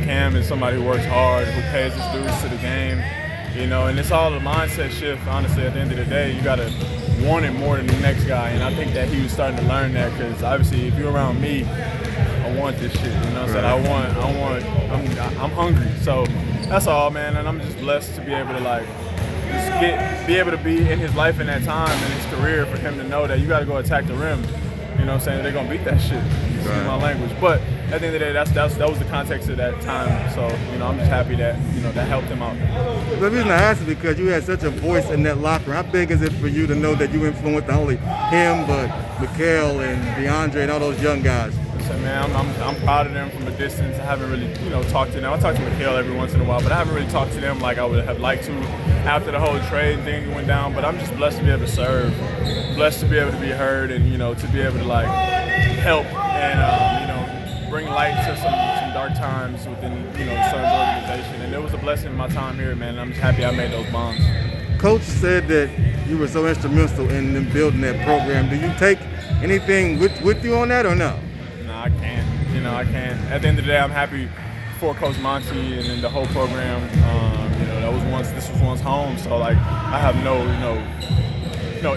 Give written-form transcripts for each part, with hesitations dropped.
Cam is somebody who works hard, who pays his dues to the game, and it's all a mindset shift, honestly. At the end of the day, you got to want it more than the next guy, and I think that he was starting to learn that because, obviously, if you're around me, I want this shit, what I'm saying? I'm hungry. So that's all, man, and I'm just blessed to be able to, be able to be in his life in that time in his career for him to know that you got to go attack the rim. You know what I'm saying? They're going to beat that shit. Excuse my language. But at the end of the day, that was the context of that time. So, I'm just happy that, that helped him out. The reason I asked is because you had such a voice in that locker room. How big is it for you to know that you influenced not only him, but Mikal and DeAndre and all those young guys? Listen, man, I'm proud of them from a distance. I haven't really, talked to them. I talk to Mikal every once in a while, but I haven't really talked to them like I would have liked to after the whole trade thing went down. But I'm just blessed to be able to serve, blessed to be able to be heard, and to be able to help and bring light to some dark times within the Suns organization. And it was a blessing in my time here, man. And I'm just happy I made those bonds. Coach said that you were so instrumental in them building that program. Do you take anything with you on that or no? No, I can't. I can't. At the end of the day, I'm happy for Coach Monty and then the whole program. This was once home, so I have no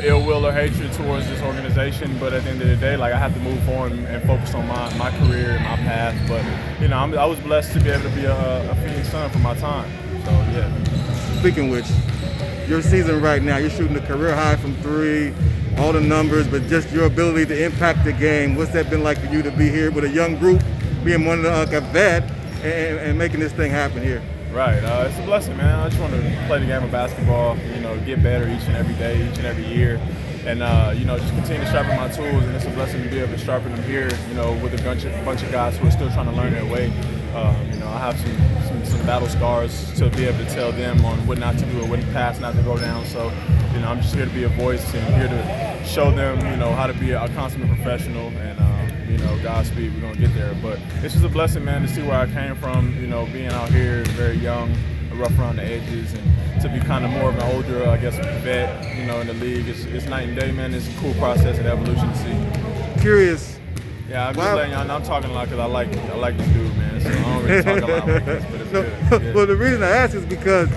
ill will or hatred towards this organization. But at the end of the day, I have to move forward and focus on my career and my path. But I was blessed to be able to be a Phoenix Sun for my time. So yeah. Speaking of which, your season right now, you're shooting a career high from 3. All the numbers, but just your ability to impact the game. What's that been like for you to be here with a young group, being one of a vet, and making this thing happen here? Right. It's a blessing, man. I just want to play the game of basketball, get better each and every day, each and every year. And, just continue to sharpen my tools. And it's a blessing to be able to sharpen them here, with a bunch of guys who are still trying to learn their way. I have some battle scars to be able to tell them on what not to do or what paths not to go down. So, I'm just here to be a voice and here to show them, how to be a consummate professional. And, Godspeed, we're going to get there. But it's just a blessing, man, to see where I came from, being out here very young, rough around the edges, and to be kind of more of an older, I guess, vet, in the league. It's night and day, man. It's a cool process and evolution to see. Curious. Yeah, I'm just letting y'all know I'm talking a lot because I like this dude, man. So I don't really talk a lot like this, but it's good. Yeah. Well, the reason I ask is because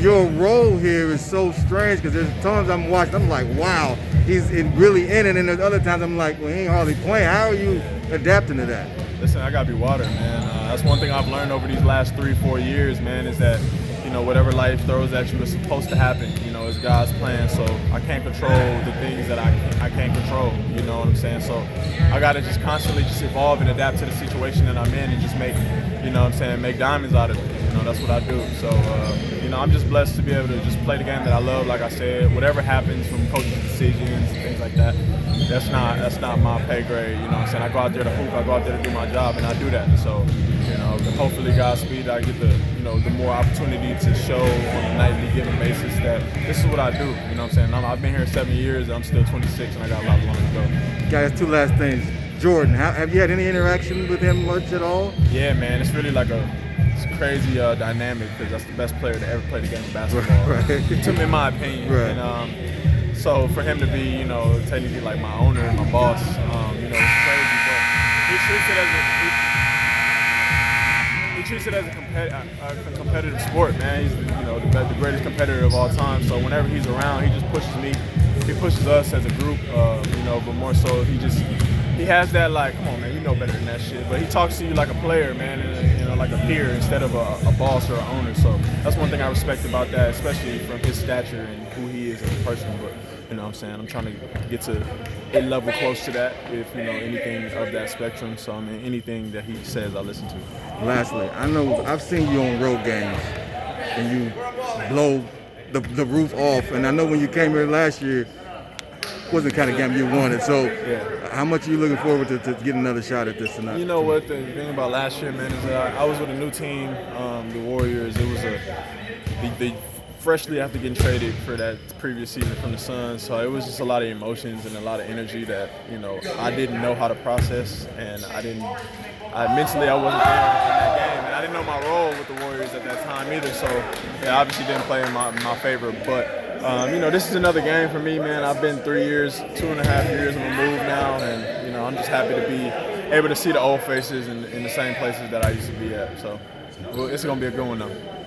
your role here is so strange because there's times I'm watching, I'm like, wow, he's really in it. And there's other times I'm like, well, he ain't hardly playing. How are you adapting to that? Listen, I got to be water, man. That's one thing I've learned over these last 3-4 years, man, is that, whatever life throws at you is supposed to happen. It's God's plan. So I can't control the things that I can't control. You know what I'm saying? So I got to just constantly just evolve and adapt to the situation that I'm in and just make, make diamonds out of it. That's what I do. So, I'm just blessed to be able to just play the game that I love. Like I said, whatever happens from coaching decisions and things like that, that's not my pay grade. I go out there to hoop, I go out there to do my job, and I do that. So, hopefully Godspeed, I get the more opportunity to show on a nightly given basis that this is what I do. I've been here 7 years, I'm still 26, and I got a lot long to go. Guys, 2 last things. Jordan, have you had any interaction with him much at all? Yeah, man, it's really it's a crazy dynamic because that's the best player to ever play the game of basketball, right. In my opinion. Right. And so for him to be, technically like my owner and my boss, it's crazy. But he treats it as a competitive sport, man. He's the greatest competitor of all time. So whenever he's around, he just pushes me. He pushes us as a group, but more so he has that come on, man, you know better than that shit. But he talks to you like a player, man, and like a peer instead of a boss or an owner. So that's one thing I respect about that, especially from his stature and who he is as a person. But I'm trying to get to a level close to that with anything of that spectrum. So anything that he says, I listen to. Lastly, I know I've seen you on road games and you blow the roof off, and I know when you came here last year, wasn't the kind of game you wanted. So how much are you looking forward to get another shot at this tonight? You know what, the thing about last year, man, is that I was with a new team, the Warriors. It was they freshly after getting traded for that previous season from the Suns. So it was just a lot of emotions and a lot of energy that, I didn't know how to process, and mentally I wasn't there in that game. And I didn't know my role with the Warriors at that time either. So obviously didn't play in my favor. But this is another game for me, man. I've been 3 years, 2.5 years on the move now, and I'm just happy to be able to see the old faces in the same places that I used to be at. So it's going to be a good one, though.